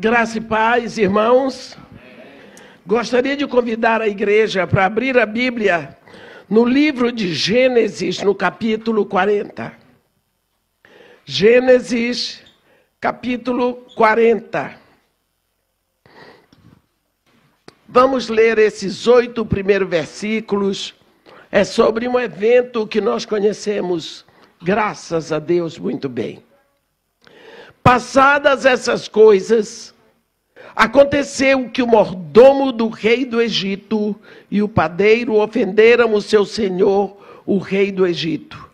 Graça e paz, irmãos. Gostaria de convidar a igreja para abrir a Bíblia no livro de Gênesis, no capítulo 40. Gênesis, capítulo 40. Vamos ler esses 8 primeiros versículos. É sobre um evento que nós conhecemos, graças a Deus, muito bem. Passadas essas coisas, aconteceu que o mordomo do rei do Egito e o padeiro ofenderam o seu senhor, o rei do Egito.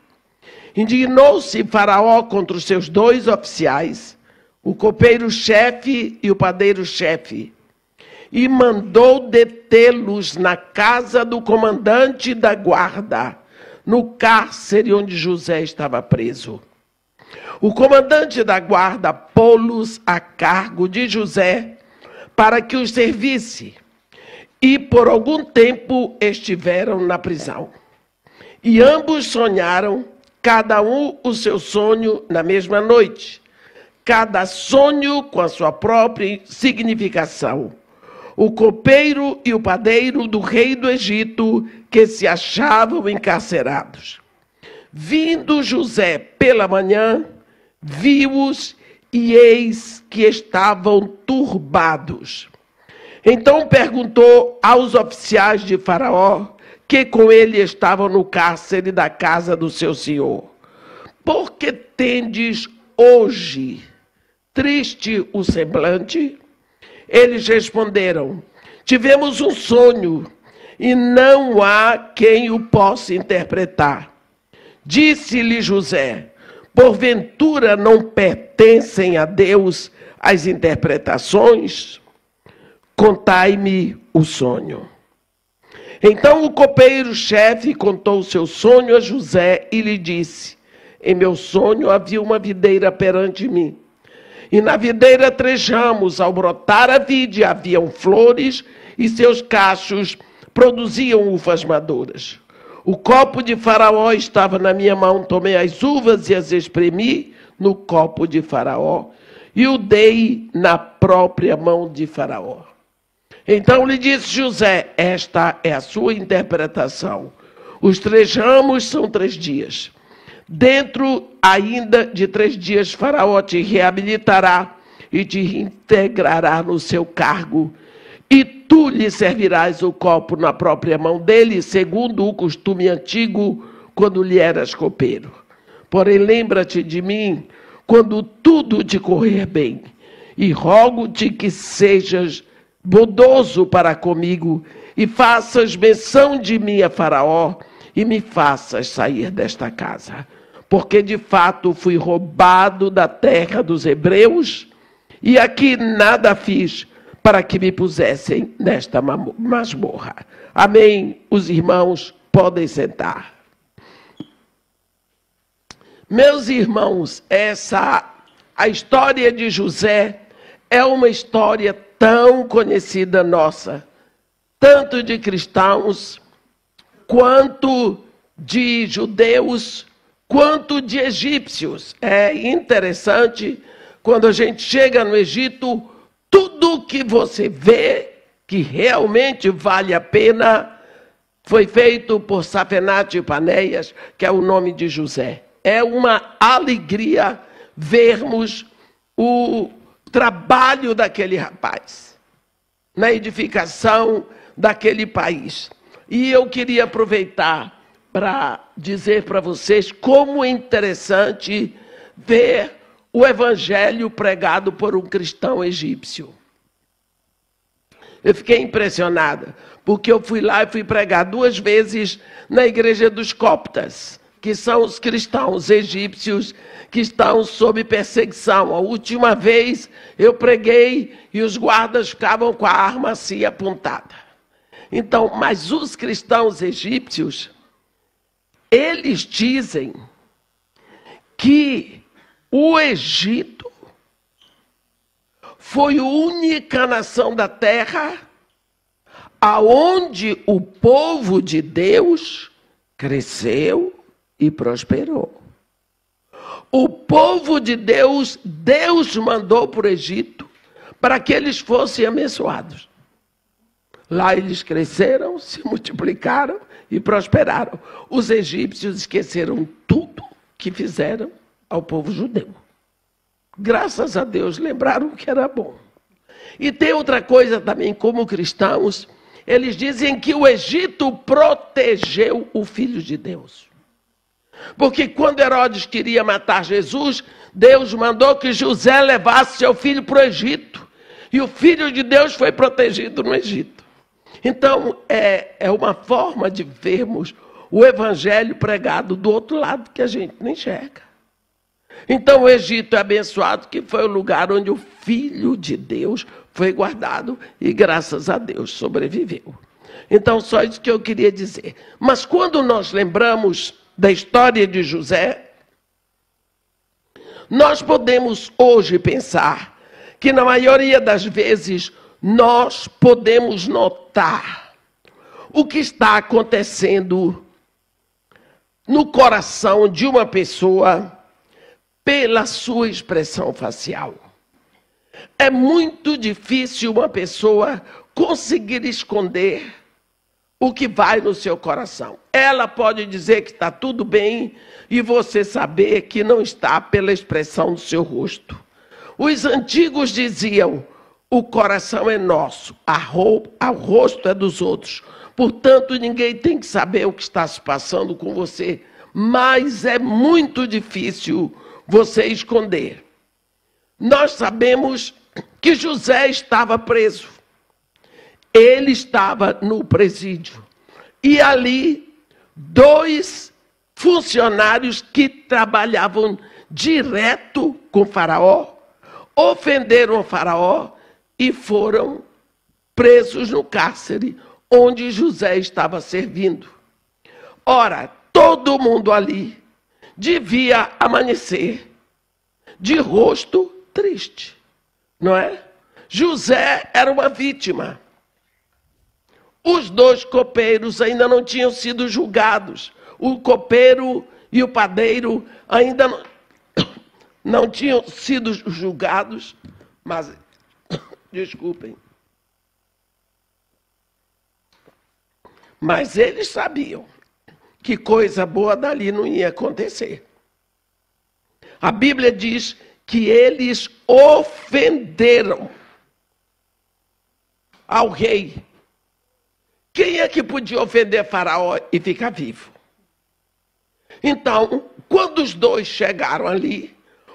Indignou-se Faraó contra os seus 2 oficiais, o copeiro-chefe e o padeiro-chefe, e mandou detê-los na casa do comandante da guarda, no cárcere onde José estava preso. O comandante da guarda pô-los a cargo de José para que os servisse, e por algum tempo estiveram na prisão. E ambos sonharam, cada um o seu sonho na mesma noite, cada sonho com a sua própria significação. O copeiro e o padeiro do rei do Egito, que se achavam encarcerados. Vindo José pela manhã, viu-os e eis que estavam turbados. Então perguntou aos oficiais de Faraó, que com ele estavam no cárcere da casa do seu senhor: por que tendes hoje triste o semblante? Eles responderam: tivemos um sonho e não há quem o possa interpretar. Disse-lhe José: porventura não pertencem a Deus as interpretações? Contai-me o sonho. Então o copeiro-chefe contou o seu sonho a José e lhe disse: em meu sonho havia uma videira perante mim. E na videira 3 ramos, ao brotar a vide, haviam flores, e seus cachos produziam uvas maduras. O copo de Faraó estava na minha mão, tomei as uvas e as espremi no copo de Faraó, e o dei na própria mão de Faraó. Então lhe disse José: esta é a sua interpretação. Os 3 ramos são 3 dias. Dentro ainda de 3 dias, Faraó te reabilitará e te reintegrará no seu cargo, e tu lhe servirás o copo na própria mão dele, segundo o costume antigo, quando lhe eras copeiro. Porém, lembra-te de mim quando tudo te correr bem, e rogo-te que sejas bondoso para comigo, e faças menção de mim a Faraó, e me faças sair desta casa. Porque de fato fui roubado da terra dos hebreus, e aqui nada fiz para que me pusessem nesta masmorra. Amém? Os irmãos podem sentar. Meus irmãos, a história de José é uma história tão conhecida nossa, tanto de cristãos, quanto de judeus, quanto de egípcios. É interessante, quando a gente chega no Egito, tudo que você vê que realmente vale a pena foi feito por Safenate Panéias, que é o nome de José. É uma alegria vermos o trabalho daquele rapaz na edificação daquele país. E eu queria aproveitar para dizer para vocês como é interessante ver o evangelho pregado por um cristão egípcio. Eu fiquei impressionada, porque eu fui lá e fui pregar 2 vezes na igreja dos coptas, que são os cristãos egípcios que estão sob perseguição. A última vez eu preguei e os guardas ficavam com a arma assim apontada. Então, mas os cristãos egípcios, eles dizem que o Egito foi a única nação da terra aonde o povo de Deus cresceu e prosperou. O povo de Deus, Deus mandou para o Egito para que eles fossem abençoados. Lá eles cresceram, se multiplicaram e prosperaram. Os egípcios esqueceram tudo que fizeram ao povo judeu. Graças a Deus, lembraram que era bom. E tem outra coisa também, como cristãos, eles dizem que o Egito protegeu o Filho de Deus. Porque quando Herodes queria matar Jesus, Deus mandou que José levasse seu filho para o Egito. E o Filho de Deus foi protegido no Egito. Então, é uma forma de vermos o evangelho pregado do outro lado que a gente não enxerga. Então, o Egito é abençoado, que foi o lugar onde o Filho de Deus foi guardado e, graças a Deus, sobreviveu. Então, só isso que eu queria dizer. Mas quando nós lembramos da história de José, nós podemos hoje pensar que, na maioria das vezes, nós podemos notar o que está acontecendo no coração de uma pessoa pela sua expressão facial. É muito difícil uma pessoa conseguir esconder o que vai no seu coração. Ela pode dizer que está tudo bem e você saber que não está pela expressão do seu rosto. Os antigos diziam: o coração é nosso, o rosto é dos outros. Portanto, ninguém tem que saber o que está se passando com você. Mas é muito difícil você esconder. Nós sabemos que José estava preso. Ele estava no presídio. E ali, 2 funcionários que trabalhavam direto com Faraó, ofenderam o Faraó e foram presos no cárcere onde José estava servindo. Ora, todo mundo ali devia amanhecer de rosto triste, não é? José era uma vítima. Os 2 copeiros ainda não tinham sido julgados. O copeiro e o padeiro ainda não tinham sido julgados, mas, desculpem, mas eles sabiam que coisa boa dali não ia acontecer. A Bíblia diz que eles ofenderam ao rei. Quem é que podia ofender Faraó e ficar vivo? Então, quando os 2 chegaram ali,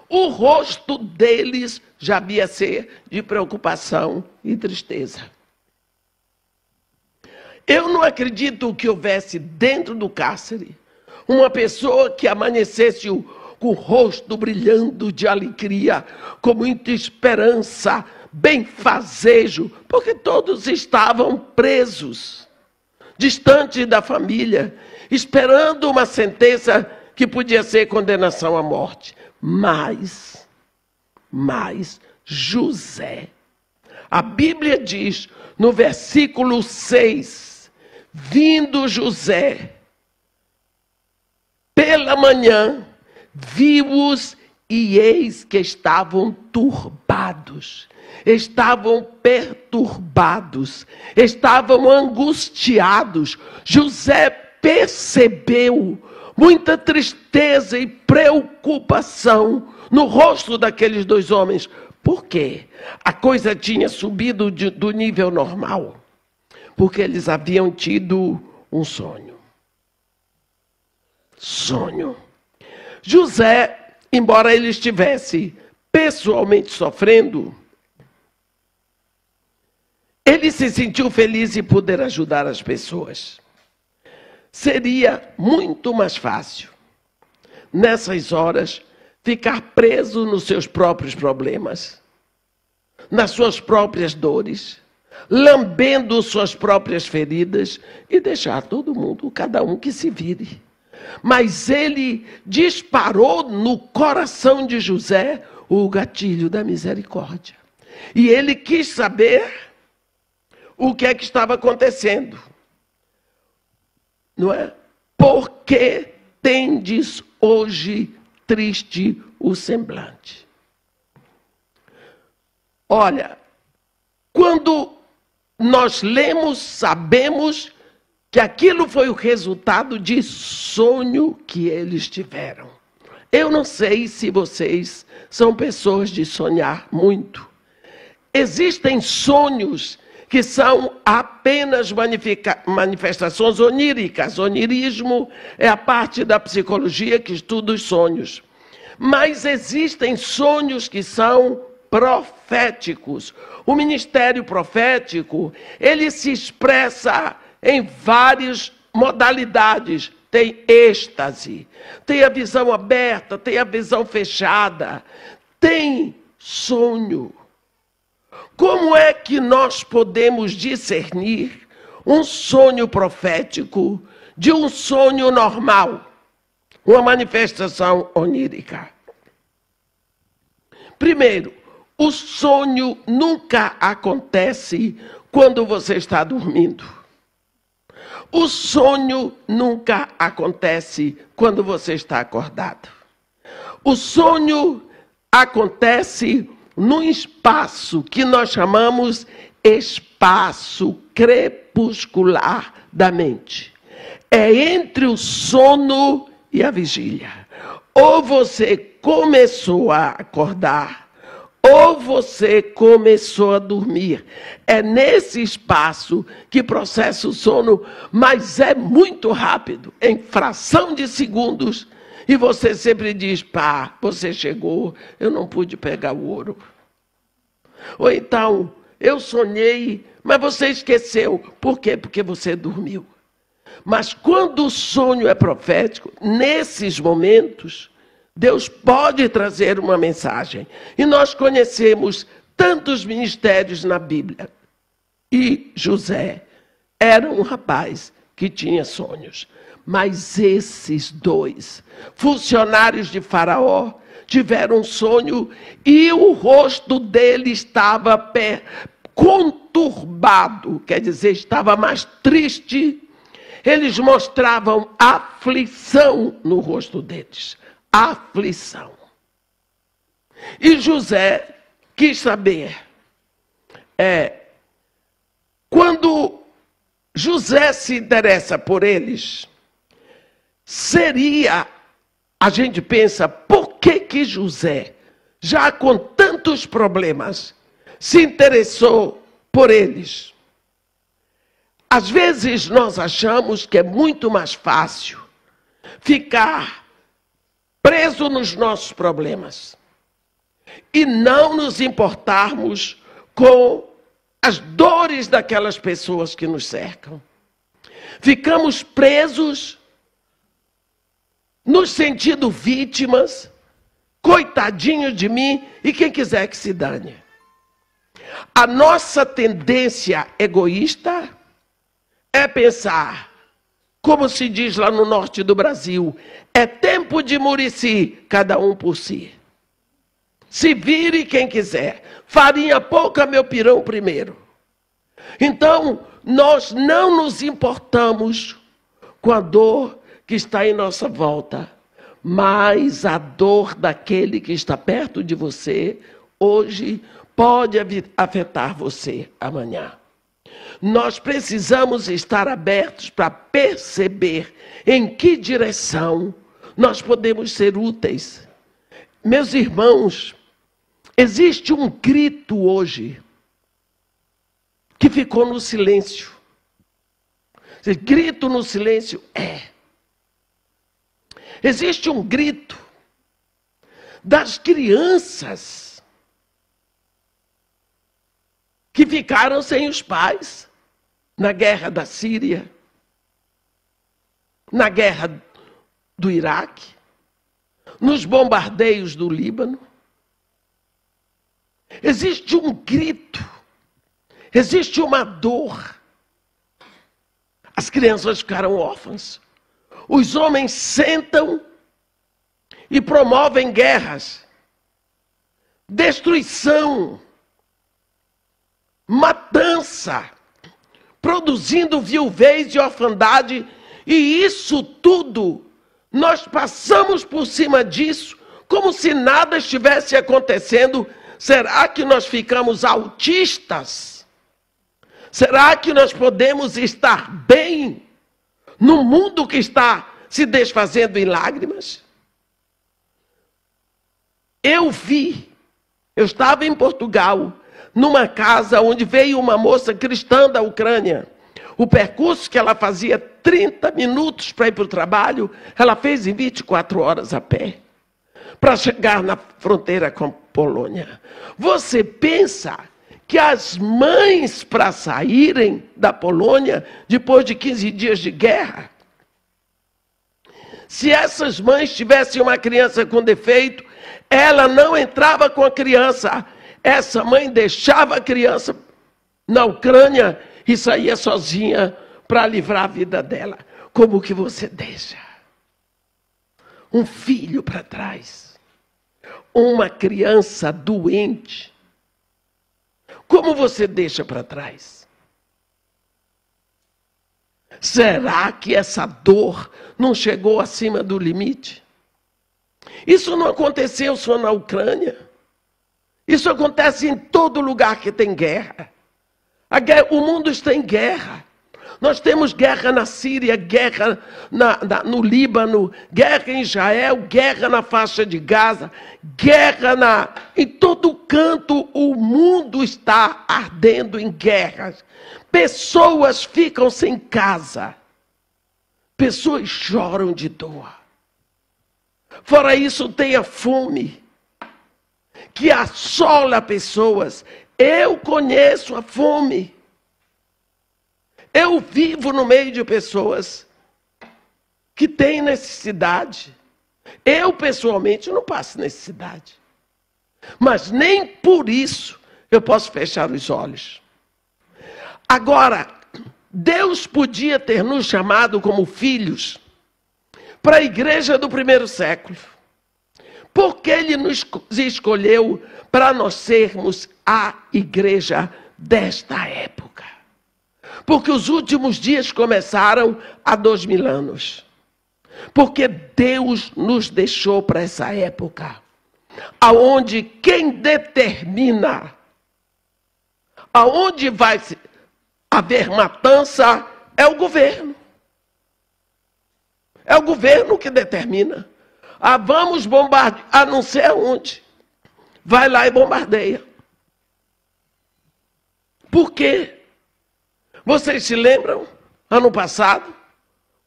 o rosto deles já havia ser de preocupação e tristeza. Eu não acredito que houvesse dentro do cárcere uma pessoa que amanhecesse com o rosto brilhando de alegria, com muita esperança, benfazejo, porque todos estavam presos, distantes da família, esperando uma sentença que podia ser condenação à morte. Mas José, a Bíblia diz no versículo 6, vindo José pela manhã, viu-os e eis que estavam turbados, estavam perturbados, estavam angustiados. José percebeu muita tristeza e preocupação no rosto daqueles 2 homens. Por quê? A coisa tinha subido do nível normal. Porque eles haviam tido um sonho. José, embora ele estivesse pessoalmente sofrendo, ele se sentiu feliz em poder ajudar as pessoas. Seria muito mais fácil, nessas horas, ficar preso nos seus próprios problemas, nas suas próprias dores, lambendo suas próprias feridas e deixar todo mundo, cada um que se vire. Mas ele disparou no coração de José o gatilho da misericórdia. E ele quis saber o que é que estava acontecendo. Não é? Por que tendes hoje triste o semblante? Olha, Quando nós lemos, sabemos que aquilo foi o resultado de sonho que eles tiveram. Eu não sei se vocês são pessoas de sonhar muito. Existem sonhos que são apenas manifestações oníricas. Onirismo é a parte da psicologia que estuda os sonhos. Mas existem sonhos que são proféticos. O ministério profético, ele se expressa em várias modalidades. Tem êxtase, tem a visão aberta, tem a visão fechada, tem sonho. Como é que nós podemos discernir um sonho profético de um sonho normal, uma manifestação onírica? Primeiro, o sonho nunca acontece quando você está dormindo. O sonho nunca acontece quando você está acordado. O sonho acontece num espaço que nós chamamos espaço crepuscular da mente. É entre o sono e a vigília. Ou você começou a acordar, ou você começou a dormir. É nesse espaço que processa o sono, mas é muito rápido, em fração de segundos. E você sempre diz, pá, você chegou, eu não pude pegar o ouro. Ou então, eu sonhei, mas você esqueceu. Por quê? Porque você dormiu. Mas quando o sonho é profético, nesses momentos, Deus pode trazer uma mensagem. E nós conhecemos tantos ministérios na Bíblia. E José era um rapaz que tinha sonhos. Mas esses dois funcionários de Faraó tiveram um sonho e o rosto dele estava conturbado, quer dizer, estava mais triste. Eles mostravam aflição no rosto deles. Aflição. E José quis saber, quando José se interessa por eles, a gente pensa, por que José, já com tantos problemas, se interessou por eles? Às vezes nós achamos que é muito mais fácil ficar preso nos nossos problemas e não nos importarmos com as dores daquelas pessoas que nos cercam. Ficamos presos, nos sentindo vítimas, coitadinho de mim, e quem quiser que se dane. A nossa tendência egoísta é pensar, como se diz lá no norte do Brasil, é tempo de Murici, cada um por si. Se vire quem quiser. Farinha pouca, meu pirão primeiro. Então, nós não nos importamos com a dor que está em nossa volta, mas a dor daquele que está perto de você, hoje, pode afetar você amanhã. Nós precisamos estar abertos para perceber em que direção nós podemos ser úteis. Meus irmãos, existe um grito hoje que ficou no silêncio. Esse grito no silêncio existe um grito das crianças que ficaram sem os pais na guerra da Síria, na guerra do Iraque, nos bombardeios do Líbano. Existe um grito, existe uma dor. As crianças ficaram órfãs. Os homens sentam e promovem guerras, destruição, matança, produzindo viuvez e orfandade, e isso tudo, nós passamos por cima disso, como se nada estivesse acontecendo. Será que nós ficamos autistas? Será que nós podemos estar bem no mundo que está se desfazendo em lágrimas? Eu estava em Portugal, numa casa onde veio uma moça cristã da Ucrânia. O percurso que ela fazia 30 minutos para ir para o trabalho, ela fez em 24 horas a pé, para chegar na fronteira com a Polônia. Você pensa que as mães, para saírem da Polônia, depois de 15 dias de guerra, se essas mães tivessem uma criança com defeito, ela não entrava com a criança. Essa mãe deixava a criança na Ucrânia e saía sozinha para livrar a vida dela. Como que você deixa um filho para trás? Uma criança doente? Como você deixa para trás? Será que essa dor não chegou acima do limite? Isso não aconteceu só na Ucrânia. Isso acontece em todo lugar que tem guerra. O mundo está em guerra. Nós temos guerra na Síria, guerra no Líbano, guerra em Israel, guerra na faixa de Gaza, guerra em todo canto. O mundo está ardendo em guerras. Pessoas ficam sem casa. Pessoas choram de dor. Fora isso, tem a fome, que assola pessoas. Eu conheço a fome. Eu vivo no meio de pessoas que têm necessidade. Eu, pessoalmente, não passo necessidade. Mas nem por isso eu posso fechar os olhos. Agora, Deus podia ter nos chamado como filhos para a igreja do primeiro século. Porque Ele nos escolheu para nós sermos a igreja desta época. Porque os últimos dias começaram há 2000 anos. Porque Deus nos deixou para essa época, aonde quem determina aonde vai haver matança é o governo. É o governo que determina. Vamos bombardear, não sei aonde. Vai lá e bombardeia. Por quê? Vocês se lembram? Ano passado,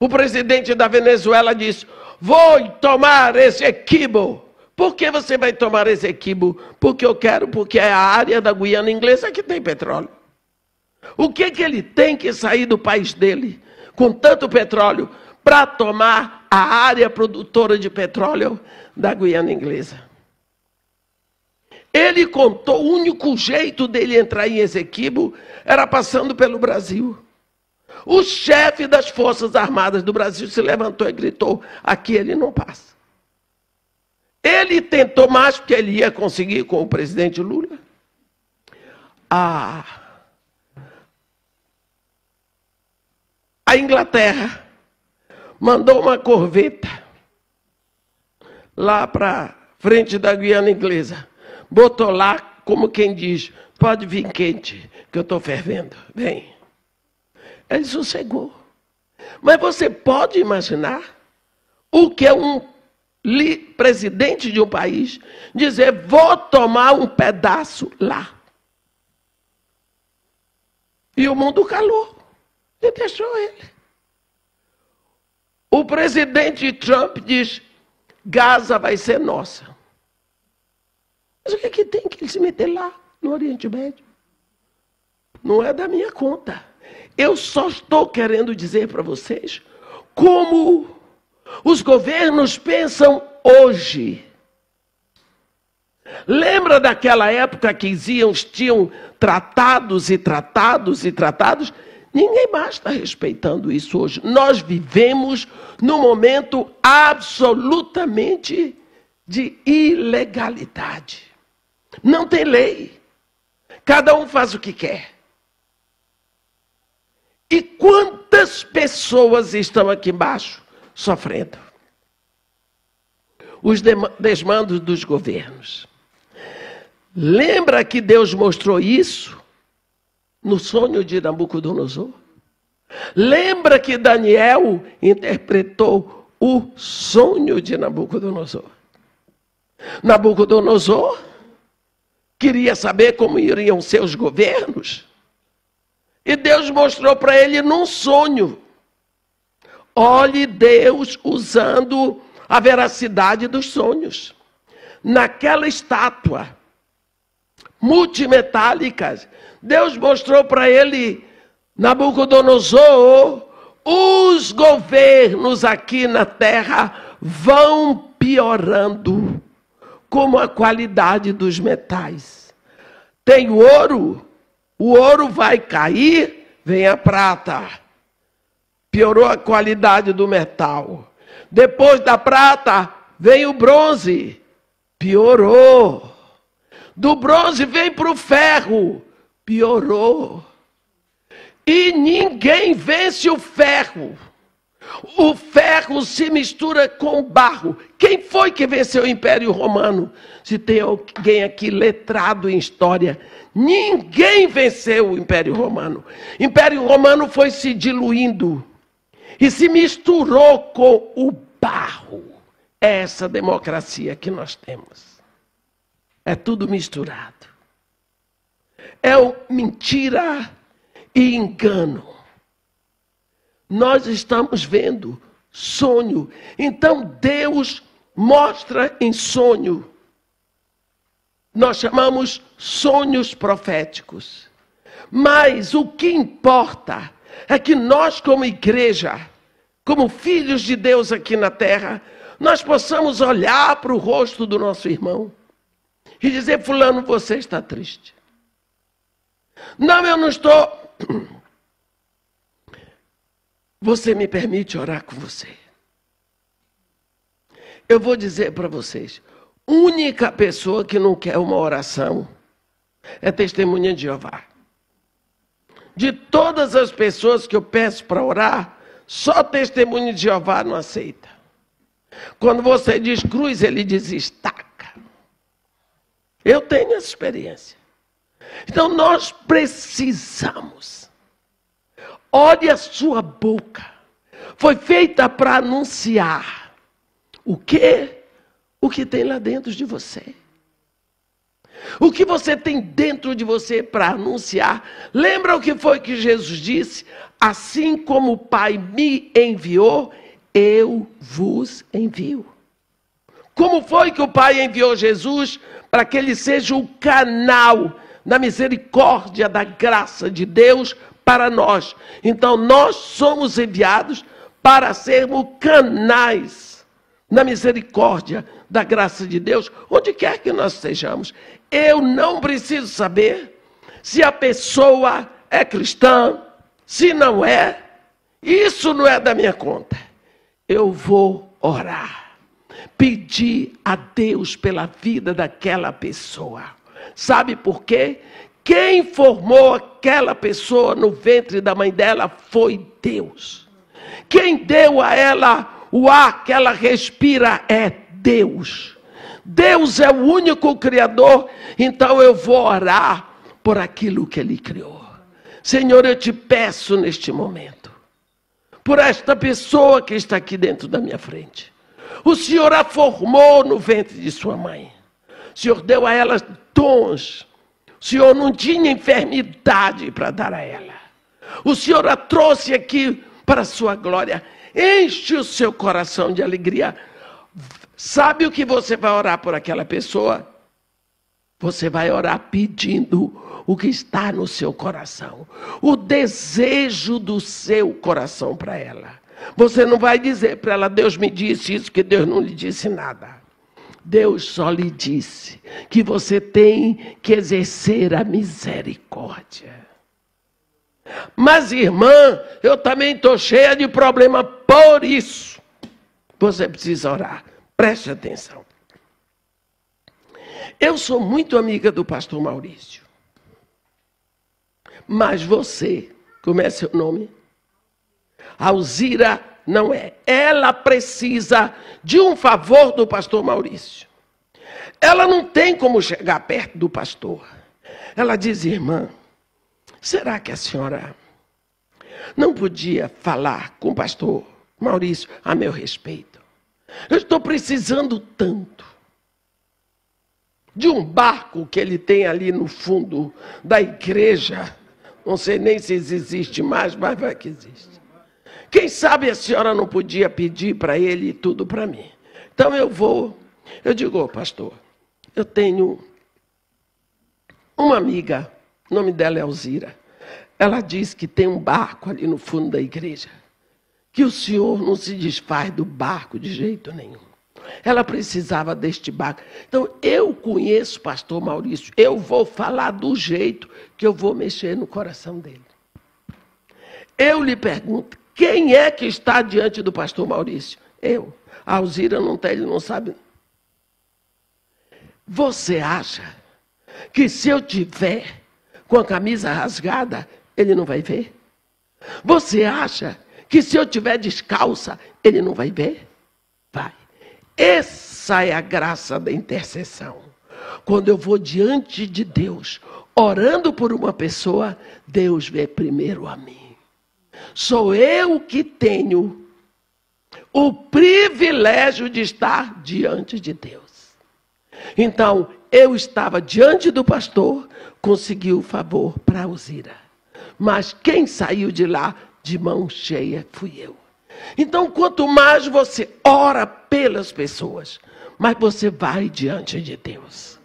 o presidente da Venezuela disse: vou tomar Essequibo. Por que você vai tomar Essequibo? Porque eu quero, porque é a área da Guiana Inglesa que tem petróleo. O que ele tem que sair do país dele, com tanto petróleo, para tomar a área produtora de petróleo da Guiana Inglesa? Ele contou, o único jeito dele entrar em Essequibo era passando pelo Brasil. O chefe das Forças Armadas do Brasil se levantou e gritou: aqui ele não passa. Ele tentou mais, porque ele ia conseguir com o presidente Lula. A Inglaterra mandou uma corveta lá para frente da Guiana Inglesa. Botou lá, como quem diz: pode vir quente, que eu estou fervendo. Vem. Ele sossegou. Mas você pode imaginar o que é um presidente de um país dizer: vou tomar um pedaço lá. E o mundo calou. E deixou ele. O presidente Trump diz: Gaza vai ser nossa. Mas o que tem que ele se meter lá, no Oriente Médio? Não é da minha conta. Eu só estou querendo dizer para vocês como os governos pensam hoje. Lembra daquela época que tinham tratados e tratados e tratados? Ninguém mais está respeitando isso hoje. Nós vivemos num momento absolutamente de ilegalidade. Não tem lei. Cada um faz o que quer. E quantas pessoas estão aqui embaixo sofrendo? Os desmandos dos governos. Lembra que Deus mostrou isso no sonho de Nabucodonosor? Lembra que Daniel interpretou o sonho de Nabucodonosor? Nabucodonosor queria saber como iriam ser os governos. E Deus mostrou para ele num sonho. Olhe Deus usando a veracidade dos sonhos. Naquela estátua multimetálica, Deus mostrou para ele, Nabucodonosor, os governos aqui na terra vão piorando, como a qualidade dos metais. Tem ouro, o ouro vai cair, vem a prata. Piorou a qualidade do metal. Depois da prata, vem o bronze. Piorou. Do bronze vem para o ferro. Piorou. E ninguém vence o ferro. O ferro se mistura com barro. Quem foi que venceu o Império Romano? Se tem alguém aqui letrado em história, ninguém venceu o Império Romano. O Império Romano foi se diluindo e se misturou com o barro. É essa democracia que nós temos. É tudo misturado. É mentira e engano. Nós estamos vendo sonho. Então Deus mostra em sonho. Nós chamamos sonhos proféticos. Mas o que importa é que nós, como igreja, como filhos de Deus aqui na terra, nós possamos olhar para o rosto do nosso irmão e dizer: fulano, você está triste. Não, eu não estou. Você me permite orar com você? Eu vou dizer para vocês, única pessoa que não quer uma oração é testemunha de Jeová. De todas as pessoas que eu peço para orar, só testemunha de Jeová não aceita. Quando você diz cruz, ele diz estaca. Eu tenho essa experiência. Então nós precisamos. Olhe a sua boca. Foi feita para anunciar o quê? O que tem lá dentro de você. O que você tem dentro de você para anunciar. Lembra o que foi que Jesus disse? Assim como o Pai me enviou, eu vos envio. Como foi que o Pai enviou Jesus? Para que ele seja o canal da misericórdia, da graça de Deus para nós. Então nós somos enviados para sermos canais na misericórdia da graça de Deus, onde quer que nós estejamos. Eu não preciso saber se a pessoa é cristã, se não é. Isso não é da minha conta. Eu vou orar, pedir a Deus pela vida daquela pessoa. Sabe por quê? Quem formou aquela pessoa no ventre da mãe dela foi Deus. Quem deu a ela o ar que ela respira é Deus. Deus é o único Criador, então eu vou orar por aquilo que Ele criou. Senhor, eu te peço neste momento, por esta pessoa que está aqui dentro da minha frente. O Senhor a formou no ventre de sua mãe. O Senhor deu a ela dons. O Senhor não tinha enfermidade para dar a ela. O Senhor a trouxe aqui para a sua glória. Enche o seu coração de alegria. Sabe o que você vai orar por aquela pessoa? Você vai orar pedindo o que está no seu coração. O desejo do seu coração para ela. Você não vai dizer para ela: Deus me disse isso, que Deus não lhe disse nada. Deus só lhe disse que você tem que exercer a misericórdia. Mas, irmã, eu também estou cheia de problema, por isso você precisa orar. Preste atenção. Eu sou muito amiga do pastor Maurício. Mas você, como é seu nome? Alzira não é. Ela precisa de um favor do pastor Maurício. Ela não tem como chegar perto do pastor. Ela diz: irmã, será que a senhora não podia falar com o pastor Maurício a meu respeito? Eu estou precisando tanto de um barco que ele tem ali no fundo da igreja. Não sei nem se existe mais, mas vai que existe. Quem sabe a senhora não podia pedir para ele tudo para mim? Então eu digo, ô pastor, eu tenho uma amiga, o nome dela é Alzira. Ela diz que tem um barco ali no fundo da igreja, que o senhor não se desfaz do barco de jeito nenhum. Ela precisava deste barco. Então, eu conheço o pastor Maurício, eu vou falar do jeito que eu vou mexer no coração dele. Eu lhe pergunto, quem é que está diante do pastor Maurício? Eu. A Alzira não tem, ele não sabe. Você acha que se eu tiver com a camisa rasgada, ele não vai ver? Você acha que se eu tiver descalça, ele não vai ver? Vai. Essa é a graça da intercessão. Quando eu vou diante de Deus, orando por uma pessoa, Deus vê primeiro a mim. Sou eu que tenho o privilégio de estar diante de Deus. Então, eu estava diante do pastor, consegui o favor para Alzira. Mas quem saiu de lá de mão cheia fui eu. Então, quanto mais você ora pelas pessoas, mais você vai diante de Deus.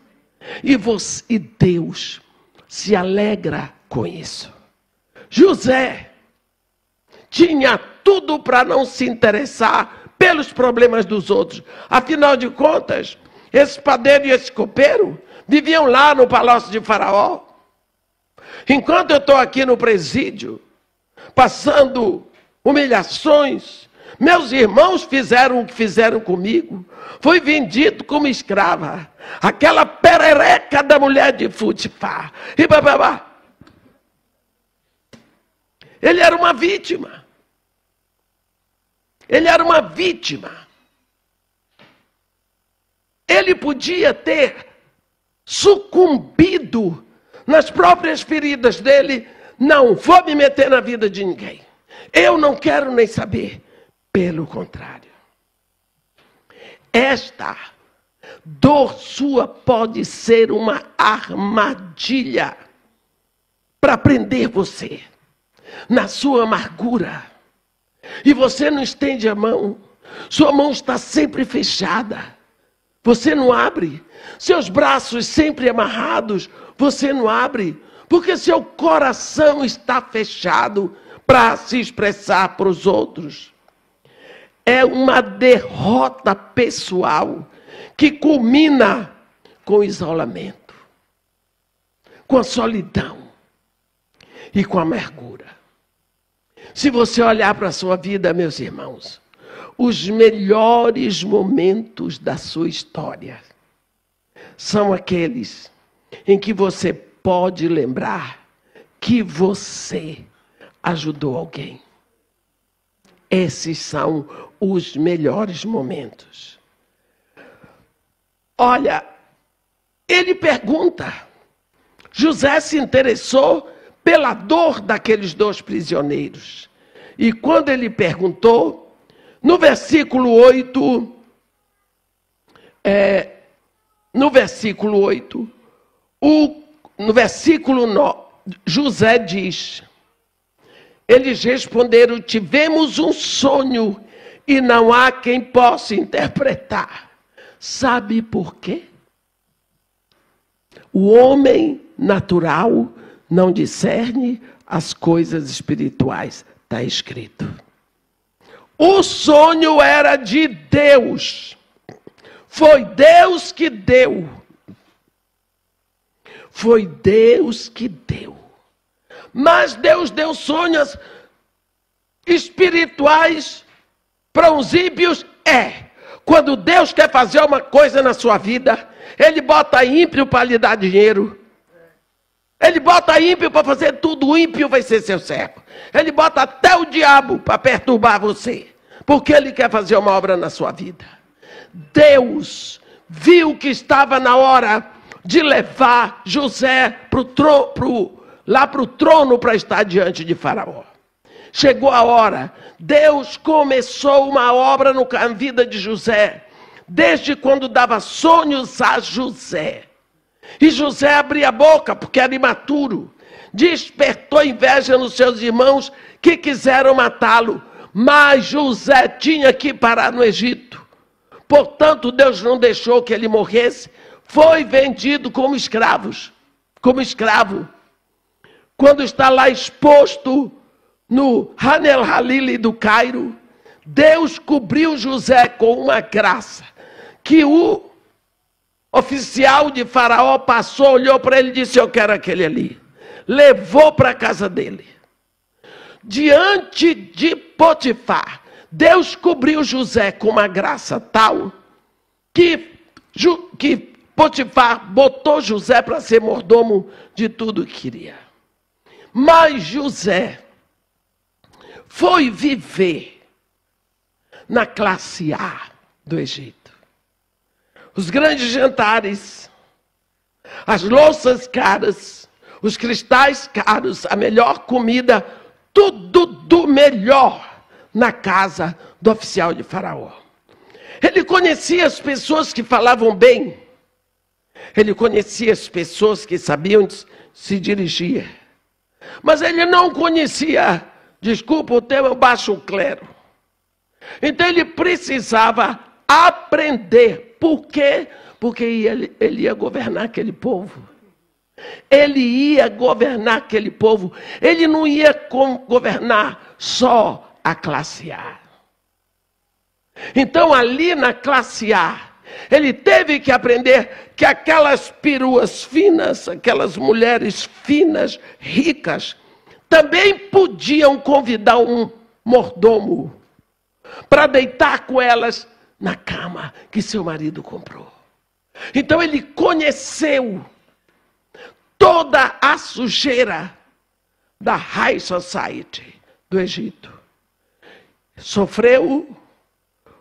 E Deus se alegra com isso. José tinha tudo para não se interessar pelos problemas dos outros. Afinal de contas, esse padeiro e esse copeiro viviam lá no palácio de Faraó. Enquanto eu estou aqui no presídio, passando humilhações, meus irmãos fizeram o que fizeram comigo. Fui vendido como escrava. Aquela perereca da mulher de Futifar. E bababá. Ele era uma vítima. Ele era uma vítima. Ele podia ter sucumbido nas próprias feridas dele. Não vou me meter na vida de ninguém. Eu não quero nem saber. Pelo contrário. Esta dor sua pode ser uma armadilha para prender você na sua amargura. E você não estende a mão. Sua mão está sempre fechada. Você não abre. Seus braços sempre amarrados. Você não abre. Porque seu coração está fechado para se expressar para os outros. É uma derrota pessoal que culmina com o isolamento, com a solidão e com a amargura. Se você olhar para a sua vida, meus irmãos, os melhores momentos da sua história são aqueles em que você pode lembrar que você ajudou alguém. Esses são os melhores momentos. Olha, ele pergunta. José se interessou pela dor daqueles dois prisioneiros. E quando ele perguntou, no versículo 8, no versículo 9, José diz... Eles responderam, tivemos um sonho e não há quem possa interpretar. Sabe por quê? O homem natural não discerne as coisas espirituais. Está escrito. O sonho era de Deus. Foi Deus que deu. Foi Deus que deu. Mas Deus deu sonhos espirituais para os ímpios. Quando Deus quer fazer uma coisa na sua vida, Ele bota ímpio para lhe dar dinheiro. Ele bota ímpio para fazer tudo. O ímpio vai ser seu servo. Ele bota até o diabo para perturbar você. Porque Ele quer fazer uma obra na sua vida. Deus viu que estava na hora de levar José para o lá para o trono para estar diante de Faraó. Chegou a hora. Deus começou uma obra na vida de José, desde quando dava sonhos a José. E José abria a boca, porque era imaturo. Despertou inveja nos seus irmãos que quiseram matá-lo. Mas José tinha que parar no Egito. Portanto, Deus não deixou que ele morresse. Foi vendido como escravo. Quando está lá exposto no Hanel Halili do Cairo, Deus cobriu José com uma graça que o oficial de Faraó passou, olhou para ele e disse: eu quero aquele ali. Levou para a casa dele. Diante de Potifar, Deus cobriu José com uma graça tal que Potifar botou José para ser mordomo de tudo que queria. Mas José foi viver na classe A do Egito. Os grandes jantares, as louças caras, os cristais caros, a melhor comida, tudo do melhor na casa do oficial de Faraó. Ele conhecia as pessoas que falavam bem. Ele conhecia as pessoas que sabiam se dirigir. Mas ele não conhecia, desculpa o termo, baixo clero. Então ele precisava aprender. Por quê? Porque ele ia governar aquele povo. Ele ia governar aquele povo. Ele não ia governar só a classe A. Então ali na classe A, ele teve que aprender que aquelas peruas finas, aquelas mulheres finas, ricas, também podiam convidar um mordomo para deitar com elas na cama que seu marido comprou. Então ele conheceu toda a sujeira da High Society do Egito. Sofreu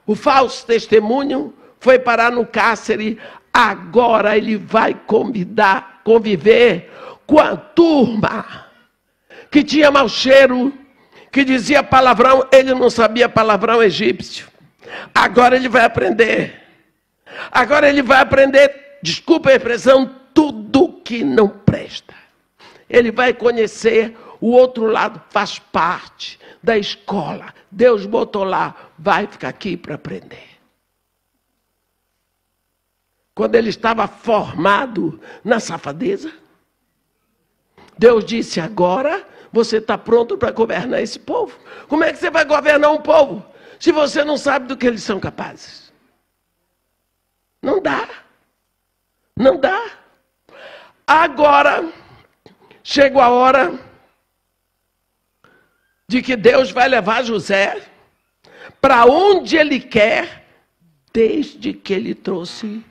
o falso testemunho, foi parar no cárcere. Agora ele vai conviver com a turma que tinha mau cheiro, que dizia palavrão. Ele não sabia palavrão egípcio. Agora ele vai aprender. Agora ele vai aprender, desculpa a expressão, tudo que não presta. Ele vai conhecer o outro lado, faz parte da escola. Deus botou lá, vai ficar aqui para aprender. Quando ele estava formado na safadeza, Deus disse: agora você está pronto para governar esse povo. Como é que você vai governar um povo se você não sabe do que eles são capazes? Não dá. Não dá. Agora chegou a hora de que Deus vai levar José para onde ele quer, desde que ele trouxe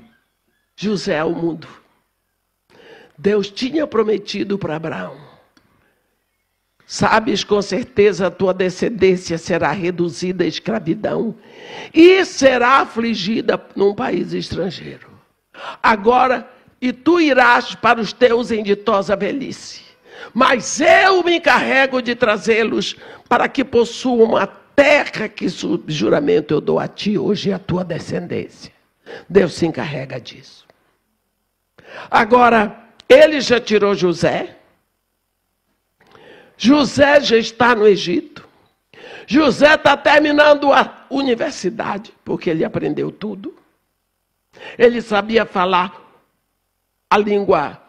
José ao mundo. Deus tinha prometido para Abraão: sabes com certeza a tua descendência será reduzida à escravidão e será afligida num país estrangeiro. Agora, e tu irás para os teus em ditosa velhice, mas eu me encarrego de trazê-los para que possuam a terra que sob juramento eu dou a ti hoje e à tua descendência. Deus se encarrega disso. Agora, ele já tirou José. José já está no Egito. José está terminando a universidade, porque ele aprendeu tudo. Ele sabia falar a língua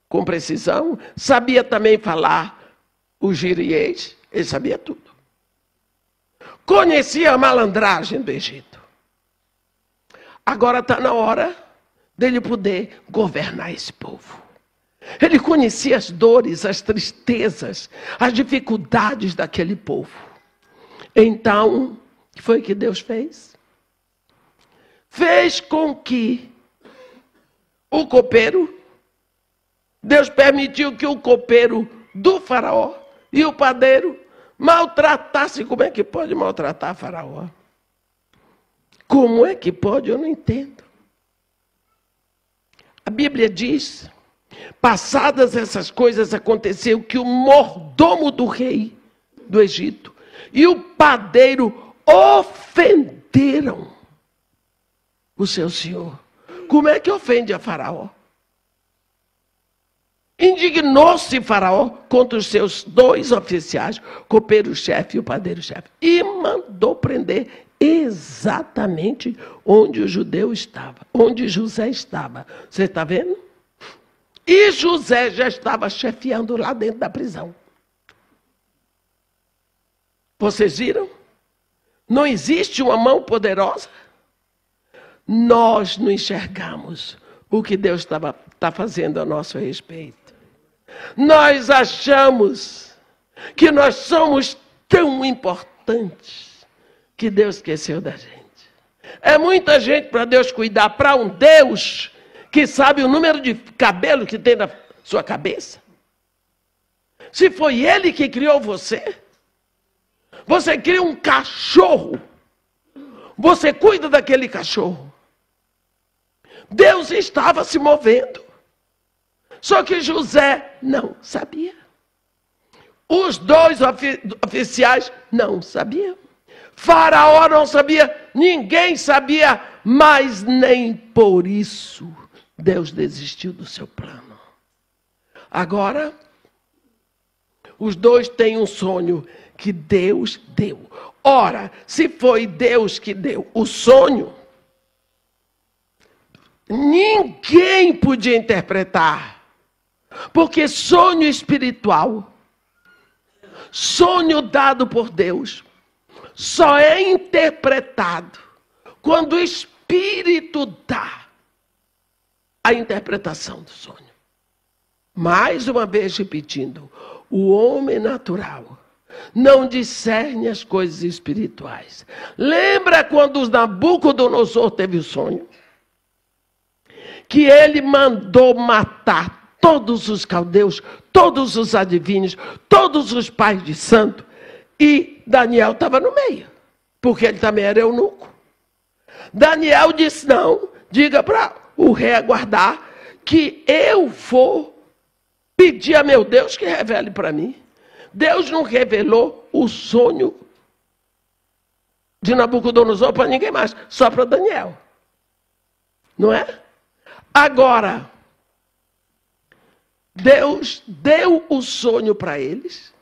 com precisão, sabia também falar o giriês, ele sabia tudo. Conhecia a malandragem do Egito. Agora está na hora dele poder governar esse povo. Ele conhecia as dores, as tristezas, as dificuldades daquele povo. Então, o que foi que Deus fez? Fez com que o copeiro, Deus permitiu que o copeiro do faraó e o padeiro maltratassem. Como é que pode maltratar faraó? Como é que pode? Eu não entendo. A Bíblia diz Passadas essas coisas, aconteceu que o mordomo do rei do Egito e o padeiro ofenderam o seu senhor. Como é que ofende a Faraó? Indignou-se Faraó contra os seus 2 oficiais, o copeiro-chefe e o padeiro-chefe, e mandou prender exatamente onde o judeu estava, onde José estava. Você está vendo? E José já estava chefiando lá dentro da prisão. Vocês viram? Não existe uma mão poderosa? Nós não enxergamos o que Deus está fazendo a nosso respeito. Nós achamos que nós somos tão importantes que Deus esqueceu da gente. É muita gente para Deus cuidar, para um Deus que sabe o número de cabelo que tem na sua cabeça. Se foi Ele que criou você, você cria um cachorro, você cuida daquele cachorro. Deus estava se movendo. Só que José não sabia. Os 2 oficiais não sabiam. Faraó não sabia. Ninguém sabia. Mas nem por isso Deus desistiu do seu plano. Agora, os 2 têm um sonho que Deus deu. Ora, se foi Deus que deu o sonho, ninguém podia interpretar. Porque sonho espiritual, sonho dado por Deus, só é interpretado quando o Espírito dá a interpretação do sonho. Mais uma vez repetindo, o homem natural não discerne as coisas espirituais. Lembra quando Nabucodonosor teve o sonho? Que ele mandou matar todos os caldeus, todos os adivinhos, todos os pais de santo, e Daniel estava no meio, porque ele também era eunuco. Daniel disse: não, diga para o rei aguardar, que eu vou pedir a meu Deus que revele para mim. Deus não revelou o sonho de Nabucodonosor para ninguém mais, só para Daniel. Não é? Agora, Deus deu o sonho para eles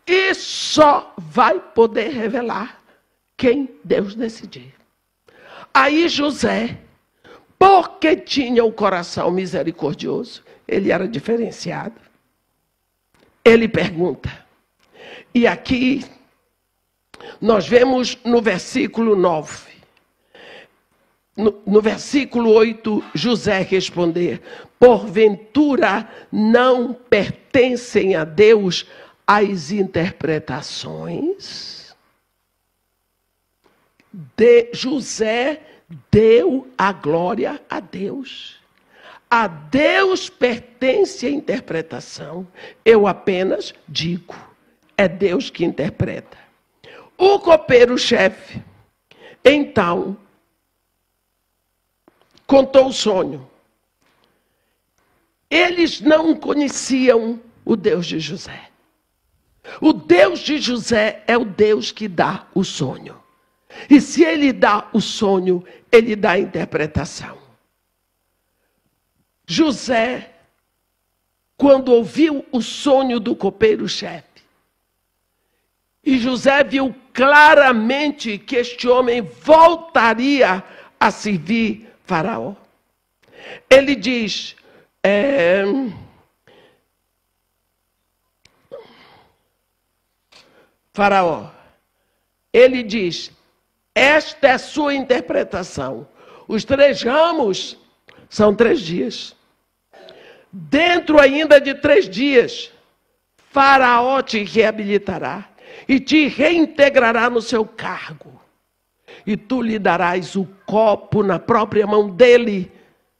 e só vai poder revelar quem Deus decidir. Aí José, porque tinha o coração misericordioso, ele era diferenciado, ele pergunta. E aqui nós vemos no versículo 9. No versículo 8, José responder: porventura não pertencem a Deus as interpretações? José deu a glória a Deus. A Deus pertence a interpretação. Eu apenas digo, é Deus que interpreta. O copeiro-chefe, então, contou o sonho. Eles não conheciam o Deus de José. O Deus de José é o Deus que dá o sonho. E se ele dá o sonho, ele dá a interpretação. José, quando ouviu o sonho do copeiro-chefe, e José viu claramente que este homem voltaria a servir Faraó, ele diz: Faraó, ele diz: esta é a sua interpretação. Os 3 ramos são 3 dias. Dentro ainda de 3 dias, Faraó te reabilitará e te reintegrará no seu cargo. E tu lhe darás o copo na própria mão dele,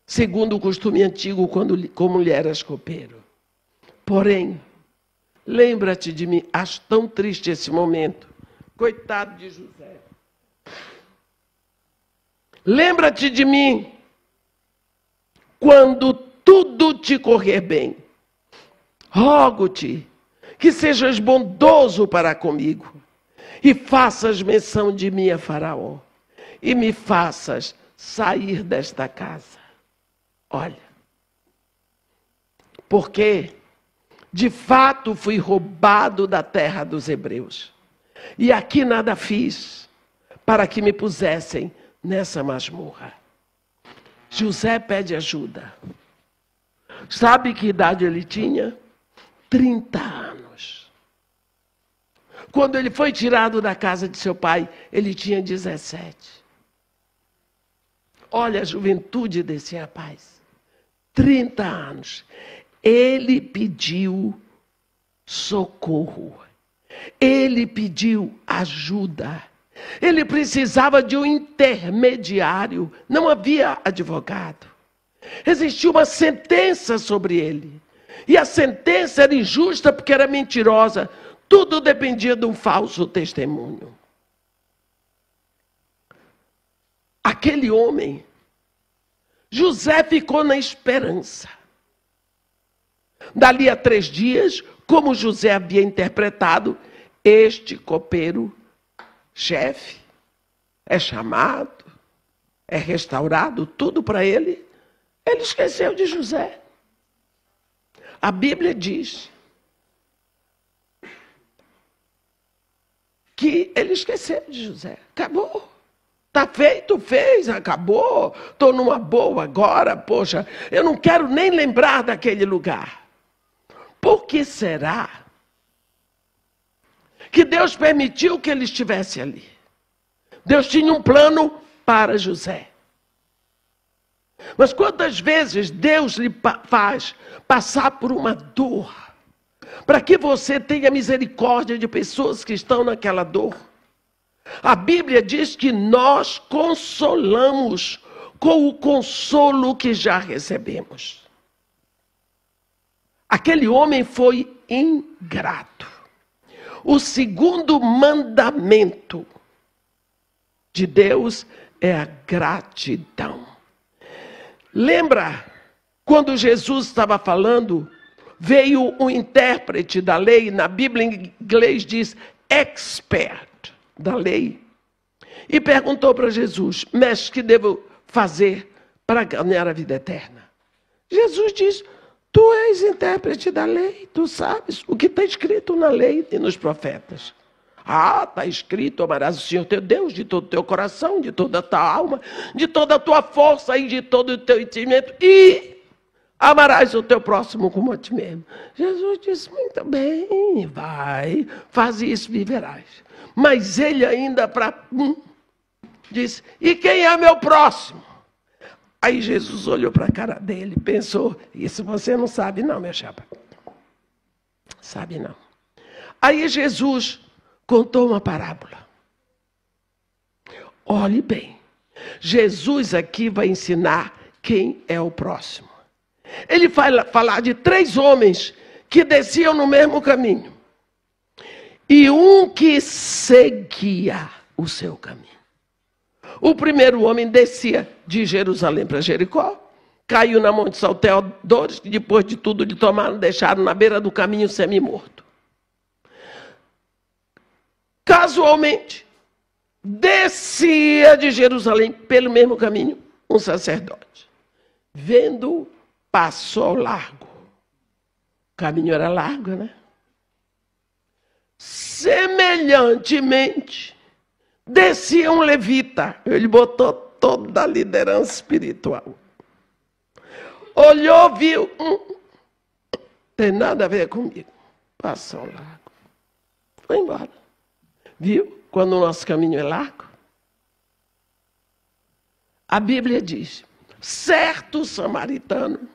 segundo o costume antigo, como lhe eras copeiro. Porém, lembra-te de mim. Acho tão triste esse momento. Coitado de José. Lembra-te de mim quando tu tudo te correr bem. Rogo-te que sejas bondoso para comigo e faças menção de mim a Faraó e me faças sair desta casa. Olha, porque de fato fui roubado da terra dos hebreus e aqui nada fiz para que me pusessem nessa masmorra. José pede ajuda. Sabe que idade ele tinha? 30 anos. Quando ele foi tirado da casa de seu pai, ele tinha 17. Olha a juventude desse rapaz. 30 anos. Ele pediu socorro. Ele pediu ajuda. Ele precisava de um intermediário. Não havia advogado. Existia uma sentença sobre ele. E a sentença era injusta porque era mentirosa. Tudo dependia de um falso testemunho. Aquele homem, José ficou na esperança. Dali a 3 dias, como José havia interpretado, este copeiro, chefe, é chamado, é restaurado, tudo para ele. Ele esqueceu de José. A Bíblia diz que ele esqueceu de José. Acabou. Está feito, fez, acabou. Estou numa boa agora, poxa, eu não quero nem lembrar daquele lugar. Por que será que Deus permitiu que ele estivesse ali? Deus tinha um plano para José. Mas quantas vezes Deus lhe faz passar por uma dor, para que você tenha misericórdia de pessoas que estão naquela dor? A Bíblia diz que nós consolamos com o consolo que já recebemos. Aquele homem foi ingrato. O segundo mandamento de Deus é a gratidão. Lembra quando Jesus estava falando, veio um intérprete da lei, na Bíblia em inglês diz expert da lei, e perguntou para Jesus: mestre, o que devo fazer para ganhar a vida eterna? Jesus diz: tu és intérprete da lei, tu sabes o que está escrito na lei e nos profetas. Ah, está escrito: amarás o Senhor teu Deus de todo o teu coração, de toda a tua alma, de toda a tua força e de todo o teu entendimento, e amarás o teu próximo como a ti mesmo. Jesus disse: muito bem, vai, faz isso, viverás. Mas ele ainda disse: e quem é meu próximo? Aí Jesus olhou para a cara dele, pensou: isso você não sabe não, meu chapa. Sabe não. Aí Jesus contou uma parábola. Olhe bem. Jesus aqui vai ensinar quem é o próximo. Ele vai falar de 3 homens que desciam no mesmo caminho. E um que seguia o seu caminho. O primeiro homem descia de Jerusalém para Jericó, caiu na mão de salteadores, que depois de tudo lhe tomaram, deixaram na beira do caminho semi-morto. Casualmente, descia de Jerusalém pelo mesmo caminho um sacerdote. Vendo, passou largo. O caminho era largo, né? Semelhantemente, descia um levita. Ele botou toda a liderança espiritual. Olhou, viu, tem nada a ver comigo. Passou largo. Foi embora. Viu? Quando o nosso caminho é largo. A Bíblia diz: certo samaritano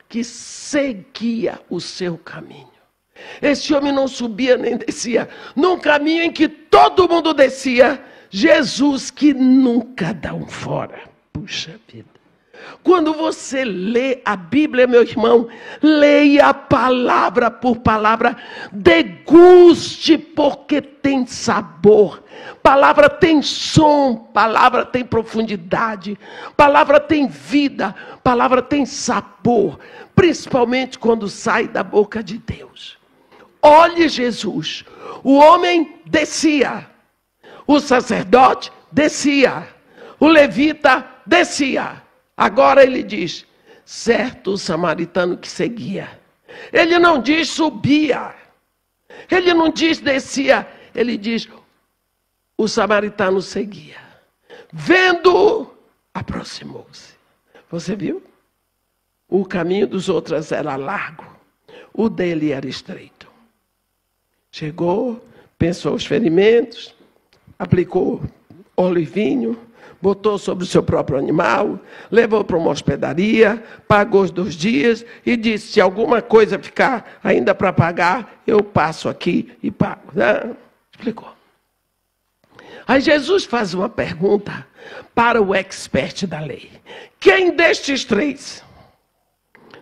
que seguia o seu caminho. Esse homem não subia nem descia. Num caminho em que todo mundo descia, Jesus que nunca dá um fora. Puxa vida. Quando você lê a Bíblia, meu irmão, leia palavra por palavra, deguste, porque tem sabor. Palavra tem som, palavra tem profundidade, palavra tem vida, palavra tem sabor, principalmente quando sai da boca de Deus. Olhe Jesus, o homem descia, o sacerdote descia, o levita descia. Agora ele diz, certo samaritano que seguia. Ele não diz subia, ele não diz descia, ele diz o samaritano seguia. Vendo, aproximou-se. Você viu? O caminho dos outros era largo, o dele era estreito. Chegou, pensou os ferimentos, aplicou óleo e vinho, botou sobre o seu próprio animal, levou para uma hospedaria, pagou os 2 dias e disse, se alguma coisa ficar ainda para pagar, eu passo aqui e pago. Explicou. Aí Jesus faz uma pergunta para o expert da lei. Quem destes 3?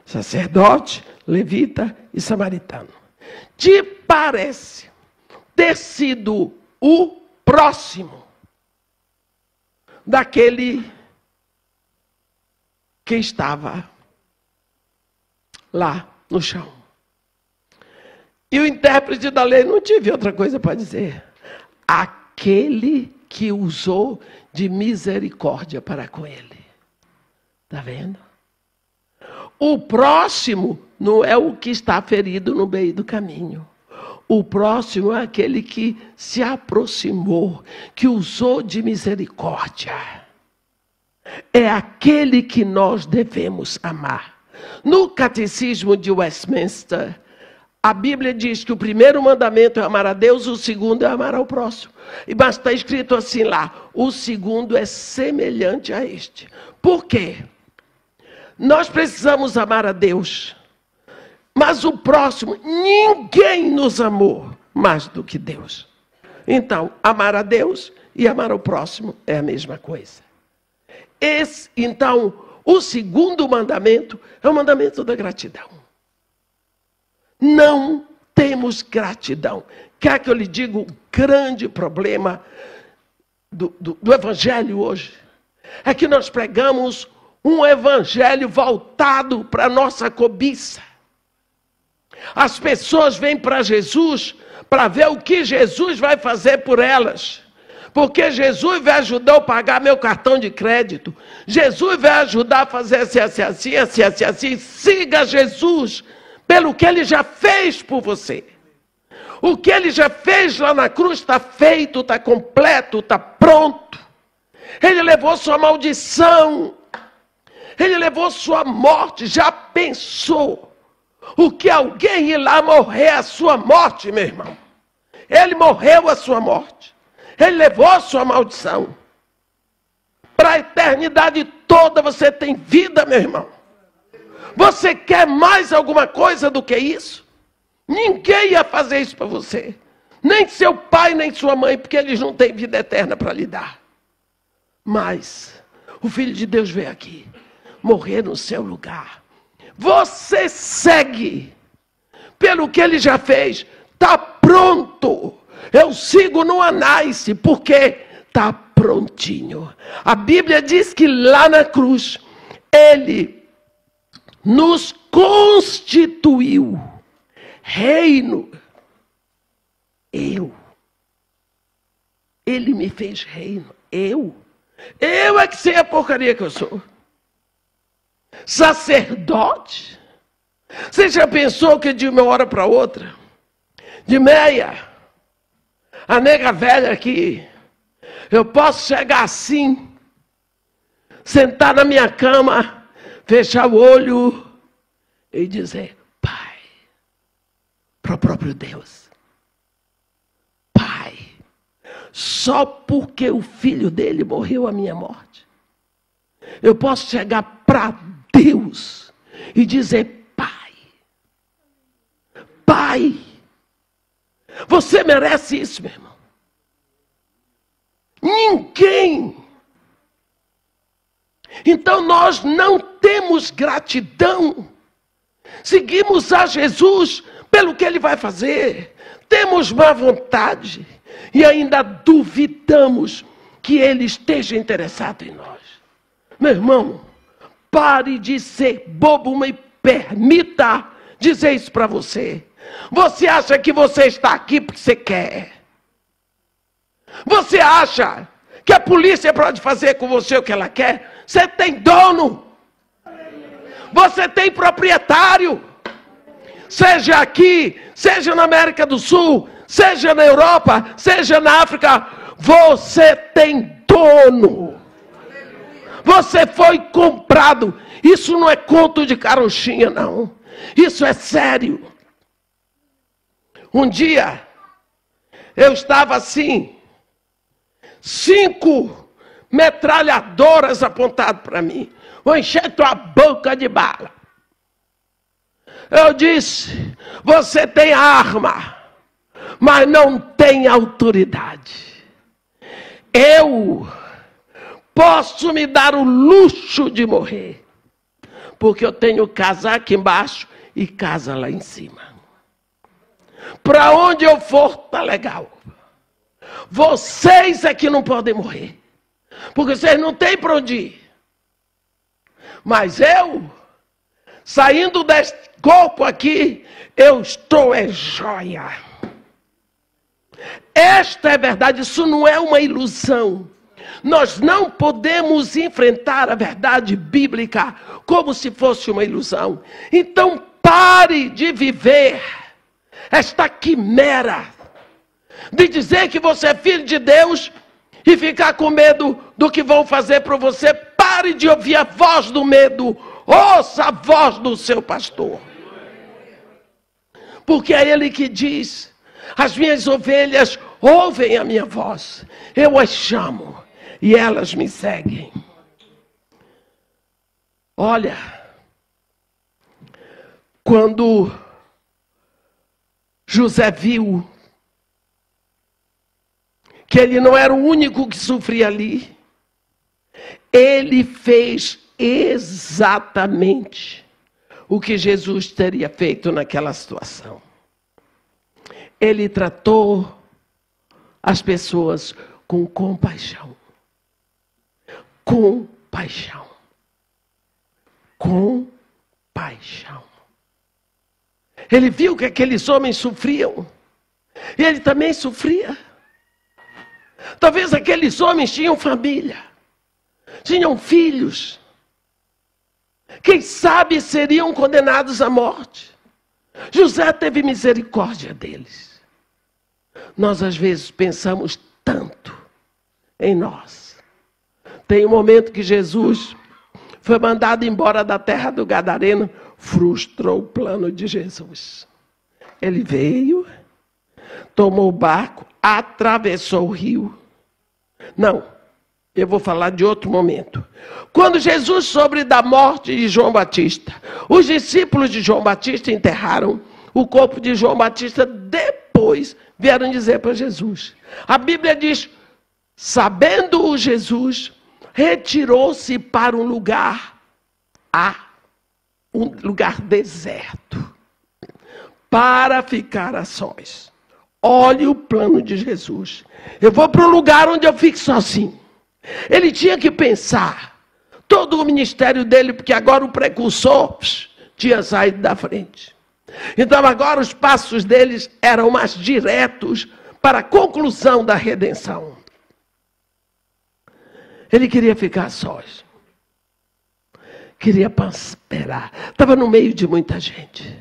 Sacerdote, levita e samaritano. Te parece ter sido o próximo daquele que estava lá no chão? E o intérprete da lei não tive outra coisa para dizer. Aquele que usou de misericórdia para com ele. Está vendo? O próximo não é o que está ferido no meio do caminho. O próximo é aquele que se aproximou, que usou de misericórdia. É aquele que nós devemos amar. No Catecismo de Westminster, a Bíblia diz que o primeiro mandamento é amar a Deus, o segundo é amar ao próximo. Mas está escrito assim lá, o segundo é semelhante a este. Por quê? Nós precisamos amar a Deus. Mas o próximo, ninguém nos amou mais do que Deus. Então, amar a Deus e amar ao próximo é a mesma coisa. Então, o segundo mandamento é o mandamento da gratidão. Não temos gratidão. Quer que eu lhe diga o grande problema do evangelho hoje? É que nós pregamos um evangelho voltado para a nossa cobiça. As pessoas vêm para Jesus para ver o que Jesus vai fazer por elas. Porque Jesus vai ajudar a pagar meu cartão de crédito. Jesus vai ajudar a fazer assim. Siga Jesus pelo que Ele já fez por você. O que Ele já fez lá na cruz está feito, está completo, está pronto. Ele levou sua maldição. Ele levou sua morte. Já pensou o que alguém ir lá morrer a sua morte, meu irmão? Ele morreu a sua morte. Ele levou a sua maldição. Para a eternidade toda você tem vida, meu irmão. Você quer mais alguma coisa do que isso? Ninguém ia fazer isso para você. Nem seu pai, nem sua mãe, porque eles não têm vida eterna para lhe dar. Mas o Filho de Deus veio aqui, morrer no seu lugar. Você segue pelo que Ele já fez. Está pronto. Eu sigo no anais, porque está prontinho. A Bíblia diz que lá na cruz, Ele nos constituiu reino. Ele me fez reino. Eu é que sei a porcaria que eu sou. Sacerdote. Você já pensou que de uma hora para outra, de meia, a nega velha aqui, eu posso chegar assim, sentar na minha cama, fechar o olho e dizer, Pai, para o próprio Deus, Pai, só porque o filho dele morreu a minha morte, eu posso chegar para Deus e dizer, Pai, você merece isso, meu irmão. Então nós não temos gratidão. Seguimos a Jesus pelo que Ele vai fazer. Temos má vontade e ainda duvidamos que Ele esteja interessado em nós. Meu irmão, pare de ser bobo, me permita dizer isso para você. Você acha que você está aqui porque você quer? Você acha que a polícia pode fazer com você o que ela quer? Você tem dono. Você tem proprietário. Seja aqui, seja na América do Sul, seja na Europa, seja na África, você tem dono. Você foi comprado. Isso não é conto de carochinha, não. Isso é sério. Um dia, eu estava assim, 5 metralhadoras apontadas para mim. Vou encher tua boca de bala. Eu disse, você tem arma, mas não tem autoridade. Eu posso me dar o luxo de morrer, porque eu tenho casa aqui embaixo e casa lá em cima. Para onde eu for, tá legal. Vocês é que não podem morrer, porque vocês não têm para onde ir. Mas eu, saindo deste corpo aqui, eu estou joia. Esta é verdade, isso não é uma ilusão. Nós não podemos enfrentar a verdade bíblica como se fosse uma ilusão. Então pare de viver esta quimera de dizer que você é filho de Deus e ficar com medo do que vão fazer para você. Pare de ouvir a voz do medo, ouça a voz do seu pastor. Porque é ele que diz, as minhas ovelhas ouvem a minha voz, eu as chamo e elas me seguem. Olha, quando José viu que ele não era o único que sofria ali, ele fez exatamente o que Jesus teria feito naquela situação. Ele tratou as pessoas com compaixão. Compaixão. Compaixão. Ele viu que aqueles homens sofriam. E ele também sofria. Talvez aqueles homens tinham família. Tinham filhos. Quem sabe seriam condenados à morte. José teve misericórdia deles. Nós às vezes pensamos tanto em nós. Tem um momento que Jesus foi mandado embora da terra do Gadareno, frustrou o plano de Jesus. Ele veio, tomou o barco, atravessou o rio. Não, eu vou falar de outro momento. Quando Jesus soube da morte de João Batista, os discípulos de João Batista enterraram o corpo de João Batista, depois vieram dizer para Jesus. A Bíblia diz, sabendo Jesus, retirou-se para um lugar deserto, para ficar a sós. Olhe o plano de Jesus. Eu vou para um lugar onde eu fico sozinho. Ele tinha que pensar todo o ministério dele, porque agora o precursor tinha saído da frente. Então agora os passos deles eram mais diretos para a conclusão da redenção. Ele queria ficar sós. Queria prosperar. Estava no meio de muita gente.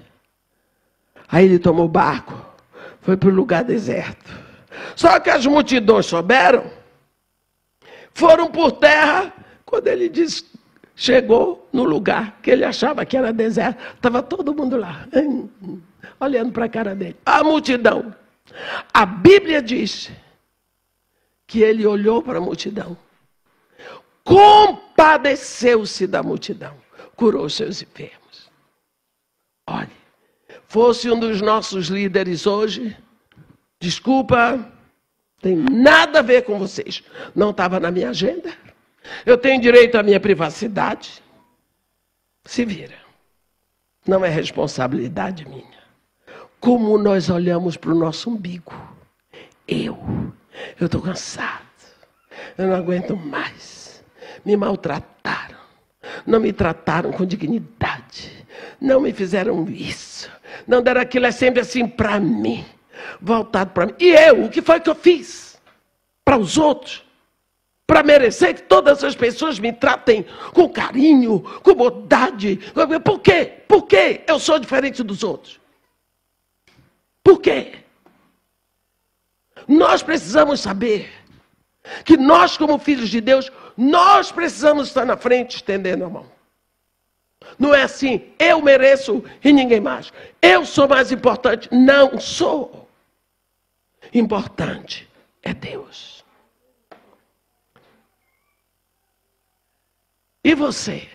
Aí ele tomou o barco, foi para o lugar deserto. Só que as multidões souberam, foram por terra. Quando ele disse, chegou no lugar que ele achava que era deserto, estava todo mundo lá, olhando para a cara dele. A multidão. A Bíblia diz que ele olhou para a multidão, compadeceu-se da multidão, curou seus enfermos. Olhe, fosse um dos nossos líderes hoje, desculpa, tem nada a ver com vocês. Não estava na minha agenda, Eu tenho direito à minha privacidade. Se vira. Não é responsabilidade minha. Como nós olhamos para o nosso umbigo. Eu estou cansado. Eu não aguento mais. Me maltrataram. Não me trataram com dignidade. Não me fizeram isso. Não deram aquilo, é sempre assim para mim. Voltado para mim. E eu, o que foi que eu fiz? Para os outros? Para merecer que todas as pessoas me tratem com carinho, com bondade. Por quê? Por quê eu sou diferente dos outros? Por quê? Nós precisamos saber que nós, como filhos de Deus, nós precisamos estar na frente estendendo a mão. Não é assim, eu mereço e ninguém mais. Eu sou mais importante. Não sou. Importante é Deus. E você?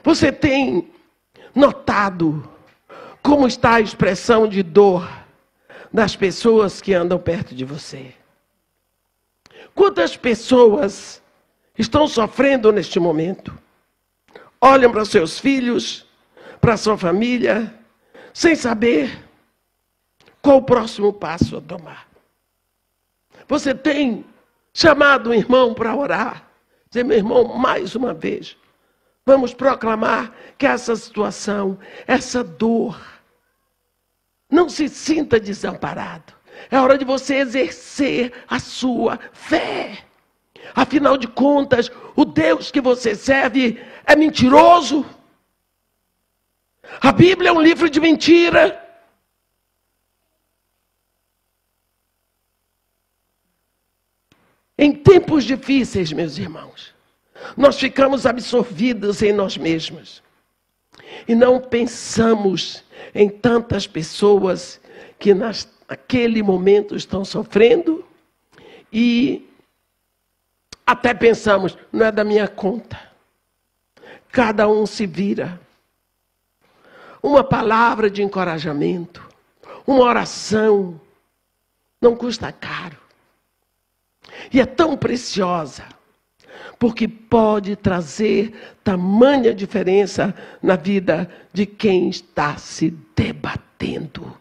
Você tem notado como está a expressão de dor das pessoas que andam perto de você? Quantas pessoas estão sofrendo neste momento? Olham para seus filhos, para sua família, sem saber qual o próximo passo a tomar. Você tem chamado um irmão para orar? Dizer, meu irmão, mais uma vez, vamos proclamar que essa situação, essa dor, não se sinta desamparado. É hora de você exercer a sua fé. Afinal de contas, o Deus que você serve é mentiroso. A Bíblia é um livro de mentira. Em tempos difíceis, meus irmãos, nós ficamos absorvidos em nós mesmos. E não pensamos em tantas pessoas que naquele momento estão sofrendo. E até pensamos, não é da minha conta. Cada um se vira. Uma palavra de encorajamento, uma oração, não custa caro. E é tão preciosa, porque pode trazer tamanha diferença na vida de quem está se debatendo.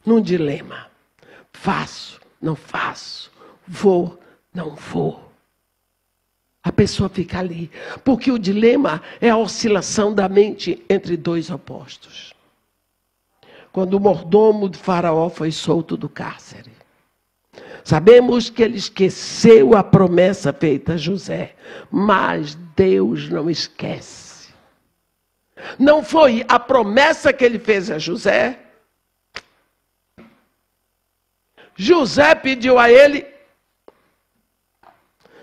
Num dilema. Faço, não faço. Vou, não vou. A pessoa fica ali. Porque o dilema é a oscilação da mente entre dois opostos. Quando o mordomo de Faraó foi solto do cárcere, sabemos que ele esqueceu a promessa feita a José. Mas Deus não esquece. Não foi a promessa que ele fez a José. José pediu a ele,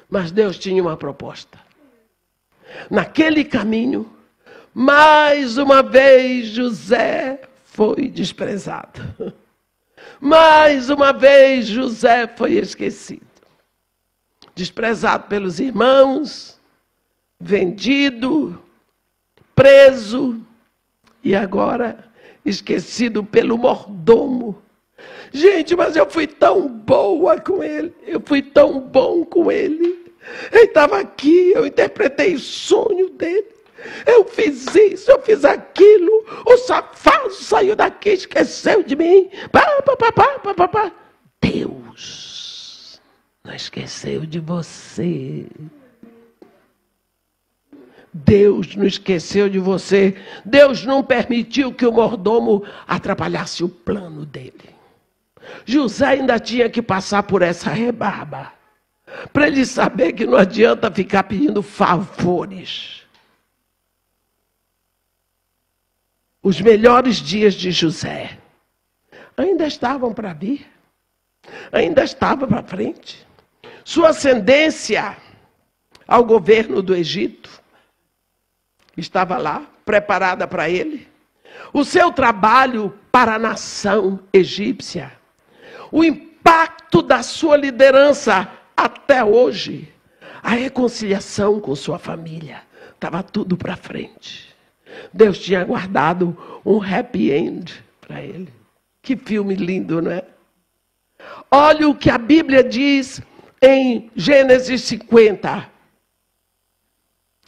mas Deus tinha uma proposta. Naquele caminho, mais uma vez José foi desprezado. Mais uma vez José foi esquecido. Desprezado pelos irmãos, vendido, preso e agora esquecido pelo mordomo. Gente, mas eu fui tão boa com ele, eu fui tão bom com ele. Ele estava aqui, eu interpretei o sonho dele. Eu fiz isso, eu fiz aquilo. O safado saiu daqui, esqueceu de mim. Deus não esqueceu de você. Deus não esqueceu de você. Deus não permitiu que o mordomo atrapalhasse o plano dele. José ainda tinha que passar por essa rebarba, para ele saber que não adianta ficar pedindo favores. Os melhores dias de José ainda estavam para vir, ainda estava para frente. Sua ascendência ao governo do Egito estava lá, preparada para ele. O seu trabalho para a nação egípcia, o impacto da sua liderança até hoje, a reconciliação com sua família, estava tudo para frente. Deus tinha guardado um happy end para ele. Que filme lindo, não é? Olha o que a Bíblia diz em Gênesis 50,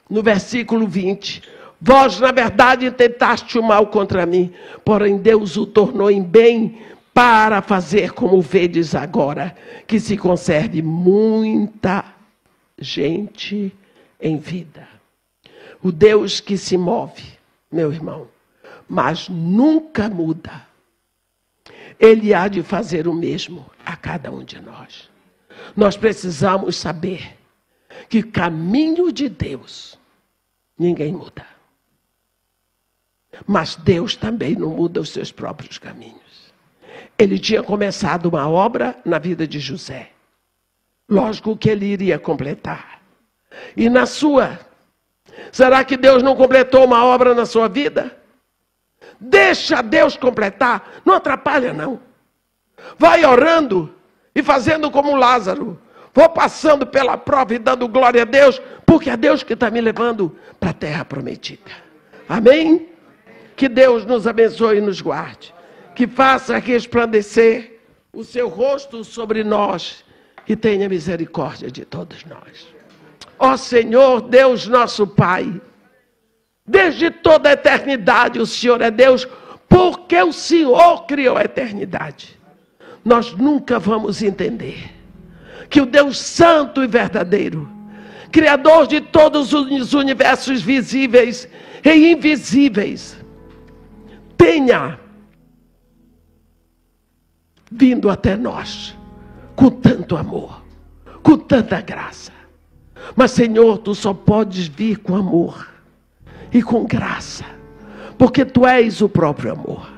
no versículo 20. Vós, na verdade, tentaste o mal contra mim, porém Deus o tornou em bem para fazer como vedes agora, que se conserve muita gente em vida. O Deus que se move, meu irmão, mas nunca muda. Ele há de fazer o mesmo a cada um de nós. Nós precisamos saber que o caminho de Deus ninguém muda. Mas Deus também não muda os seus próprios caminhos. Ele tinha começado uma obra na vida de José. Lógico que ele iria completar. E na sua, será que Deus não completou uma obra na sua vida? Deixa Deus completar, não atrapalha não. Vai orando e fazendo como Lázaro. Vou passando pela prova e dando glória a Deus, porque é Deus que está me levando para a terra prometida. Amém? Que Deus nos abençoe e nos guarde. Que faça resplandecer o seu rosto sobre nós e tenha misericórdia de todos nós. Ó Senhor, Deus nosso Pai, desde toda a eternidade o Senhor é Deus, porque o Senhor criou a eternidade. Nós nunca vamos entender que o Deus santo e verdadeiro, Criador de todos os universos visíveis e invisíveis, tenha vindo até nós com tanto amor, com tanta graça. Mas, Senhor, Tu só podes vir com amor e com graça, porque Tu és o próprio amor.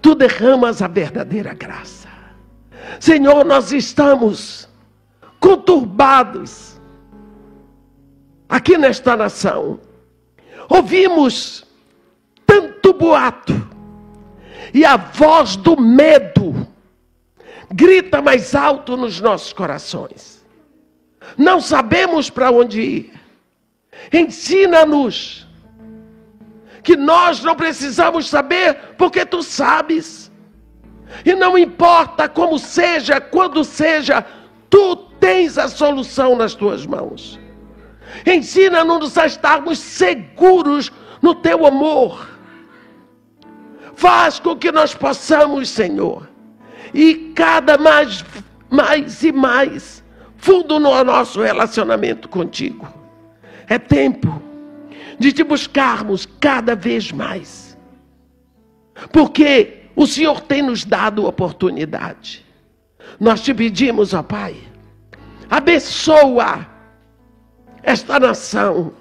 Tu derramas a verdadeira graça. Senhor, nós estamos conturbados aqui nesta nação. Ouvimos tanto boato e a voz do medo grita mais alto nos nossos corações. Não sabemos para onde ir. Ensina-nos que nós não precisamos saber, porque Tu sabes. E não importa como seja, quando seja, Tu tens a solução nas Tuas mãos. Ensina-nos a estarmos seguros no Teu amor. Faz com que nós possamos, Senhor, e cada mais e mais fundo no nosso relacionamento contigo. É tempo de Te buscarmos cada vez mais, porque o Senhor tem nos dado oportunidade. Nós Te pedimos, ó Pai, abençoa esta nação,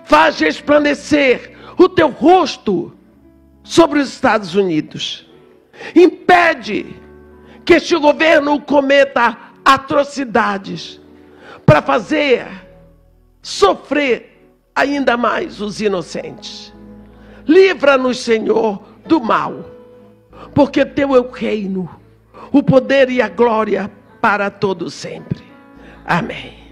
faz resplandecer o Teu rosto sobre os Estados Unidos, impede que este governo cometa atrocidades para fazer sofrer ainda mais os inocentes. Livra-nos, Senhor, do mal, porque Teu é o reino, o poder e a glória para todo sempre. Amém.